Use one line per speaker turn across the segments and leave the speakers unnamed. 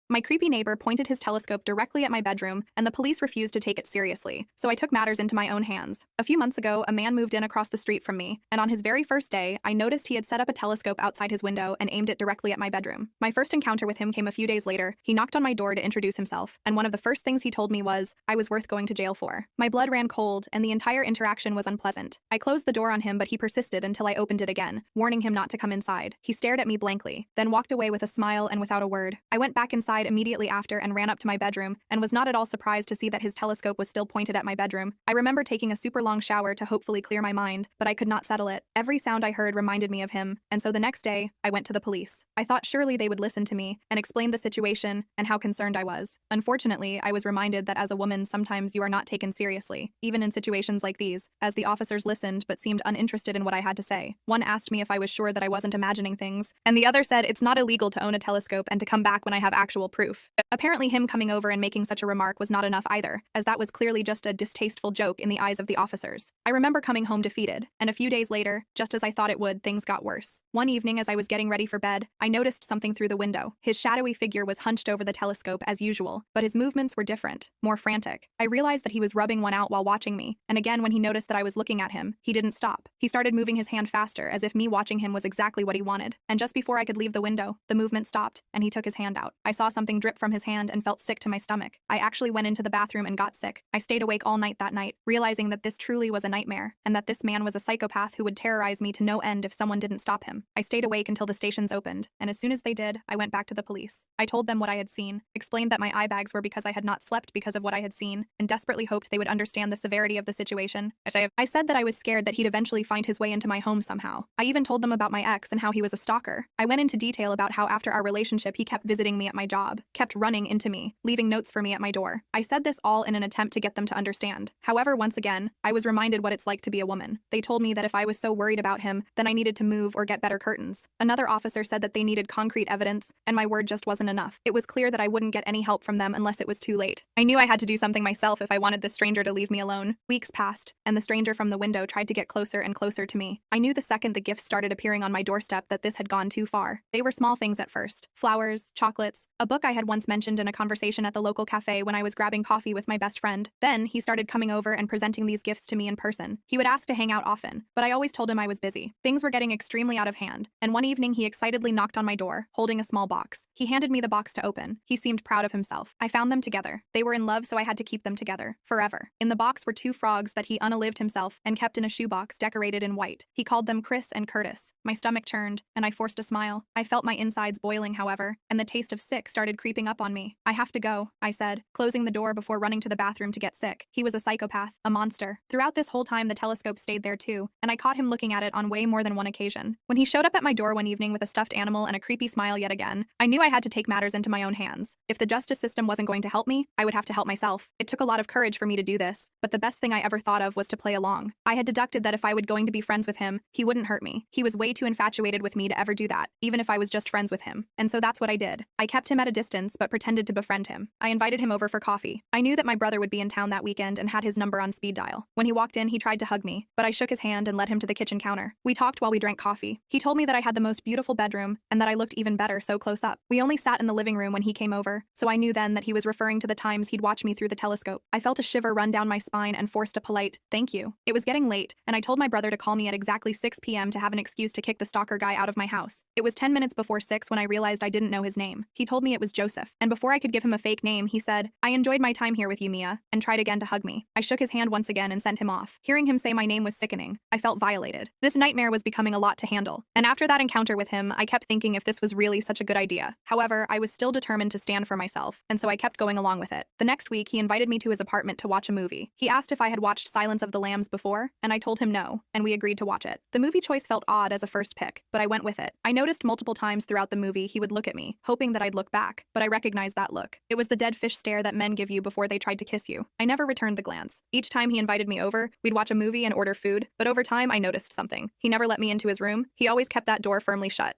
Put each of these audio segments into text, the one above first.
My creepy neighbor pointed his telescope directly at my bedroom, and the police refused to take it seriously, so I took matters into my own hands. A few months ago, a man moved in across the street from me, and on his very first day, I noticed he had set up a telescope outside his window and aimed it directly at my bedroom. My first encounter with him came a few days later. He knocked on my door to introduce himself, and one of the first things he told me was, I was worth going to jail for. My blood ran cold, and the entire interaction was unpleasant. I closed the door on him, but he persisted until I opened it again, warning him not to come inside. He stared at me blankly, then walked away with a smile and without a word. I went back inside immediately after and ran up to my bedroom, and was not at all surprised to see that his telescope was still pointed at my bedroom. I remember taking a super long shower to hopefully clear my mind, but I could not settle it. Every sound I heard reminded me of him, and so the next day, I went to the police. I thought surely they would listen to me and explain the situation and how concerned I was. Unfortunately, I was reminded that as a woman, sometimes you are not taken seriously, even in situations like these, as the officers listened but seemed uninterested in what I had to say. One asked me if I was sure that I wasn't imagining things, and the other said it's not illegal to own a telescope and to come back when I have actual proof. Apparently him coming over and making such a remark was not enough either, as that was clearly just a distasteful joke in the eyes of the officers. I remember coming home defeated, and a few days later, just as I thought it would, things got worse. One evening as I was getting ready for bed, I noticed something through the window. His shadowy figure was hunched over the telescope as usual, but his movements were different, more frantic. I realized that he was rubbing one out while watching me, and again when he noticed that I was looking at him, he didn't stop. He started moving his hand faster, as if me watching him was exactly what he wanted. And just before I could leave the window, the movement stopped, and he took his hand out. I saw something drip from his hand and felt sick to my stomach. I actually went into the bathroom and got sick. I stayed awake all night that night, realizing that this truly was a nightmare, and that this man was a psychopath who would terrorize me to no end if someone didn't stop him. I stayed awake until the stations opened, and as soon as they did, I went back to the police. I told them what I had seen, explained that my eye bags were because I had not slept because of what I had seen, and desperately hoped they would understand the severity of the situation. I said that I was scared that he'd eventually find his way into my home somehow. I even told them about my ex and how he was a stalker. I went into detail about how after our relationship he kept visiting me at my job, kept running into me, leaving notes for me at my door. I said this all in an attempt to get them to understand. However, once again, I was reminded what it's like to be a woman. They told me that if I was so worried about him, then I needed to move or get better curtains. Another officer said that they needed concrete evidence, and my word just wasn't enough. It was clear that I wouldn't get any help from them unless it was too late. I knew I had to do something myself if I wanted this stranger to leave me alone. Weeks passed, and the stranger from the window tried to get closer and closer to me. I knew the second the gifts started appearing on my doorstep that this had gone too far. They were small things at first. Flowers, chocolates, a book I had once mentioned in a conversation at the local cafe when I was grabbing coffee with my best friend. Then he started coming over and presenting these gifts to me in person. He would ask to hang out often, but I always told him I was busy. Things were getting extremely out of hand, and one evening he excitedly knocked on my door, holding a small box. He handed me the box to open. He seemed proud of himself. I found them together. They were in love, so I had to keep them together, forever. In the box were 2 frogs that he unalived himself and kept in a shoebox decorated in white. He called them Chris and Curtis. My stomach churned, and I forced a smile. I felt my insides boiling, however, and the taste of sick started creeping up on me. I have to go, I said, closing the door before running to the bathroom to get sick. He was a psychopath, a monster. Throughout this whole time, the telescope stayed there too, and I caught him looking at it on way more than one occasion. When he showed up at my door one evening with a stuffed animal and a creepy smile yet again, I knew I had to take matters into my own hands. If the justice system wasn't going to help me, I would have to help myself. It took a lot of courage for me to do this, but the best thing I ever thought of was to play along. I had deducted that if I was going to be friends with him, he wouldn't hurt me. He was way too infatuated with me to ever do that, even if I was just friends with him. And so that's what I did. I kept him at a distance but pretended to befriend him. I invited him over for coffee. I knew that my brother would be in town that weekend and had his number on speed dial. When he walked in, he tried to hug me, but I shook his hand and led him to the kitchen counter. We talked while we drank coffee. He told me that I had the most beautiful bedroom and that I looked even better so close up. We only sat in the living room when he came over, so I knew then that he was referring to the times he'd watch me through the telescope. I felt a shiver run down my spine and forced a polite, "Thank you." It was getting late, and I told my brother to call me at exactly 6 p.m. to have an excuse to kick the stalker guy out of my house. It was 10 minutes before 6 when I realized I didn't know his name. He told me it was Joseph, and before I could give him a fake name, he said, "I enjoyed my time here with you, Mia," and tried again to hug me. I shook his hand once again and sent him off. Hearing him say my name was sickening. I felt violated. This nightmare was becoming a lot to handle, and after that encounter with him, I kept thinking if this was really such a good idea. However, I was still determined to stand for myself, and so I kept going along with it. The next week, he invited me to his apartment to watch a movie. He asked if I had watched Silence of the Lambs before, and I told him no, and we agreed to watch it. The movie choice felt odd as a first pick, but I went with it. I noticed multiple times throughout the movie he would look at me, hoping that I'd look back, but I recognized that look. It was the dead fish stare that men give you before they tried to kiss you. I never returned the glance. Each time he invited me over, we'd watch a movie and order food, but over time I noticed something. He never let me into his room. He always kept that door firmly shut.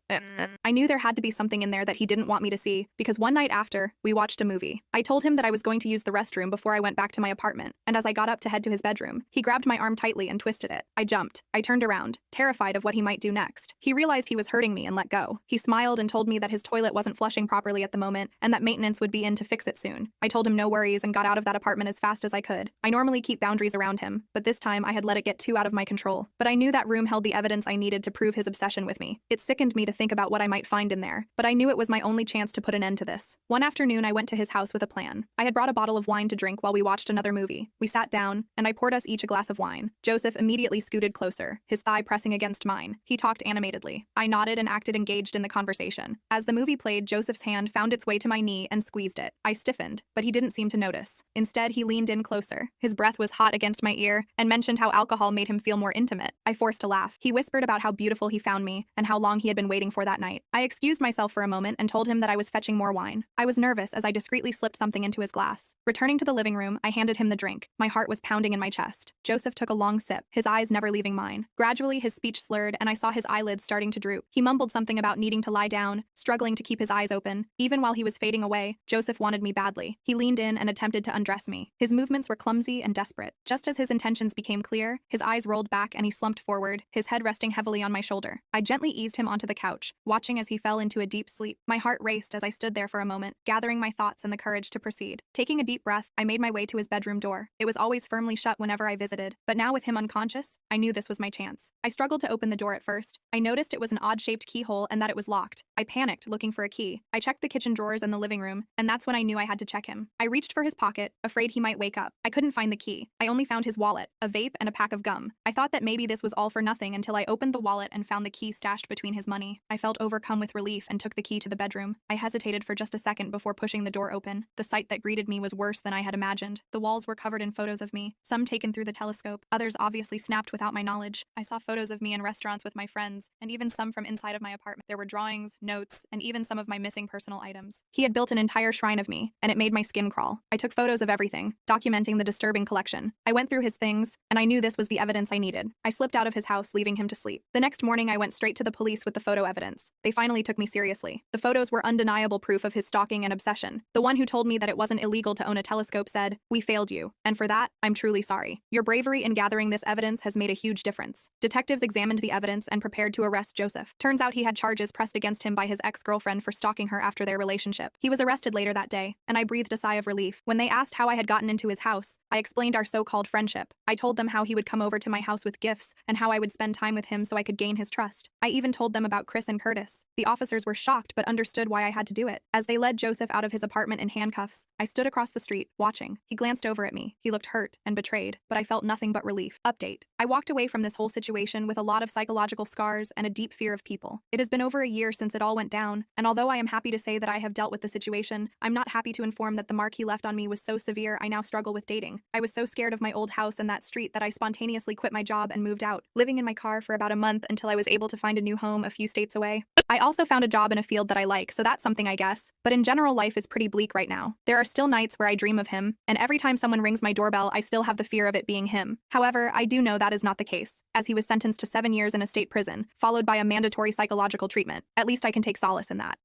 I knew there had to be something in there that he didn't want me to see, because one night after, we watched a movie. I told him that I was going to use the restroom before I went back to my apartment, and as I got up to head to his bedroom, he grabbed my arm tightly and twisted it. I jumped. I turned around. terrified of what he might do next. He realized he was hurting me and let go. He smiled and told me that his toilet wasn't flushing properly at the moment and that maintenance would be in to fix it soon. I told him no worries and got out of that apartment as fast as I could. I normally keep boundaries around him, but this time I had let it get too out of my control. But I knew that room held the evidence I needed to prove his obsession with me. It sickened me to think about what I might find in there, but I knew it was my only chance to put an end to this. One afternoon, I went to his house with a plan. I had brought a bottle of wine to drink while we watched another movie. We sat down, and I poured us each a glass of wine. Joseph immediately scooted closer, his thigh pressing against mine. He talked animatedly. I nodded and acted engaged in the conversation. As the movie played, Joseph's hand found its way to my knee and squeezed it. I stiffened, but he didn't seem to notice. Instead, he leaned in closer. His breath was hot against my ear and mentioned how alcohol made him feel more intimate. I forced a laugh. He whispered about how beautiful he found me and how long he had been waiting for that night. I excused myself for a moment and told him that I was fetching more wine. I was nervous as I discreetly slipped something into his glass. Returning to the living room, I handed him the drink. My heart was pounding in my chest. Joseph took a long sip, his eyes never leaving mine. Gradually, his speech slurred and I saw his eyelids starting to droop. He mumbled something about needing to lie down, struggling to keep his eyes open. Even while he was fading away, Joseph wanted me badly. He leaned in and attempted to undress me. His movements were clumsy and desperate. Just as his intentions became clear, his eyes rolled back and he slumped forward, his head resting heavily on my shoulder. I gently eased him onto the couch, watching as he fell into a deep sleep. My heart raced as I stood there for a moment, gathering my thoughts and the courage to proceed. Taking a deep breath, I made my way to his bedroom door. It was always firmly shut whenever I visited, but now with him unconscious, I knew this was my chance. I struggled to open the door at first. I noticed it was an odd-shaped keyhole and that it was locked. I panicked, looking for a key. I checked the kitchen drawers and the living room, and that's when I knew I had to check him. I reached for his pocket, afraid he might wake up. I couldn't find the key. I only found his wallet, a vape, and a pack of gum. I thought that maybe this was all for nothing until I opened the wallet and found the key stashed between his money. I felt overcome with relief and took the key to the bedroom. I hesitated for just a second before pushing the door open. The sight that greeted me was worse than I had imagined. The walls were covered in photos of me, some taken through the telescope, others obviously snapped without my knowledge. I saw photos of me in restaurants with my friends, and even some from inside of my apartment. There were drawings, notes, and even some of my missing personal items. He had built an entire shrine of me, and it made my skin crawl. I took photos of everything, documenting the disturbing collection. I went through his things, and I knew this was the evidence I needed. I slipped out of his house, leaving him to sleep. The next morning, I went straight to the police with the photo evidence. They finally took me seriously. The photos were undeniable proof of his stalking and obsession. The one who told me that it wasn't illegal to own a telescope said, "We failed you, and for that, I'm truly sorry. Your bravery in gathering this evidence has made a huge difference." Detectives examined the evidence and prepared to arrest Joseph. Turns out he had charges pressed against him by his ex-girlfriend for stalking her after their relationship. He was arrested later that day, and I breathed a sigh of relief. When they asked how I had gotten into his house, I explained our so-called friendship. I told them how he would come over to my house with gifts and how I would spend time with him so I could gain his trust. I even told them about Chris and Curtis. The officers were shocked but understood why I had to do it. As they led Joseph out of his apartment in handcuffs, I stood across the street, watching. He glanced over at me. He looked hurt and betrayed, but I felt nothing but relief. Update. I walked away from this whole situation with a lot of psychological scars and a deep fear of people. It has been over a year since it all went down, and although I am happy to say that I have dealt with the situation, I'm not happy to inform that the mark he left on me was so severe I now struggle with dating. I was so scared of my old house and that street that I spontaneously quit my job and moved out, living in my car for about a month until I was able to find a new home a few states away. I also found a job in a field that I like, so that's something I guess. But in general, life is pretty bleak right now. There are still nights where I dream of him, and every time someone rings my doorbell, I still have the fear of it being him. However, I do know that is not the case, as he was sentenced to 7 years in a state prison, followed by a mandatory psychological treatment. At least I can take solace in that.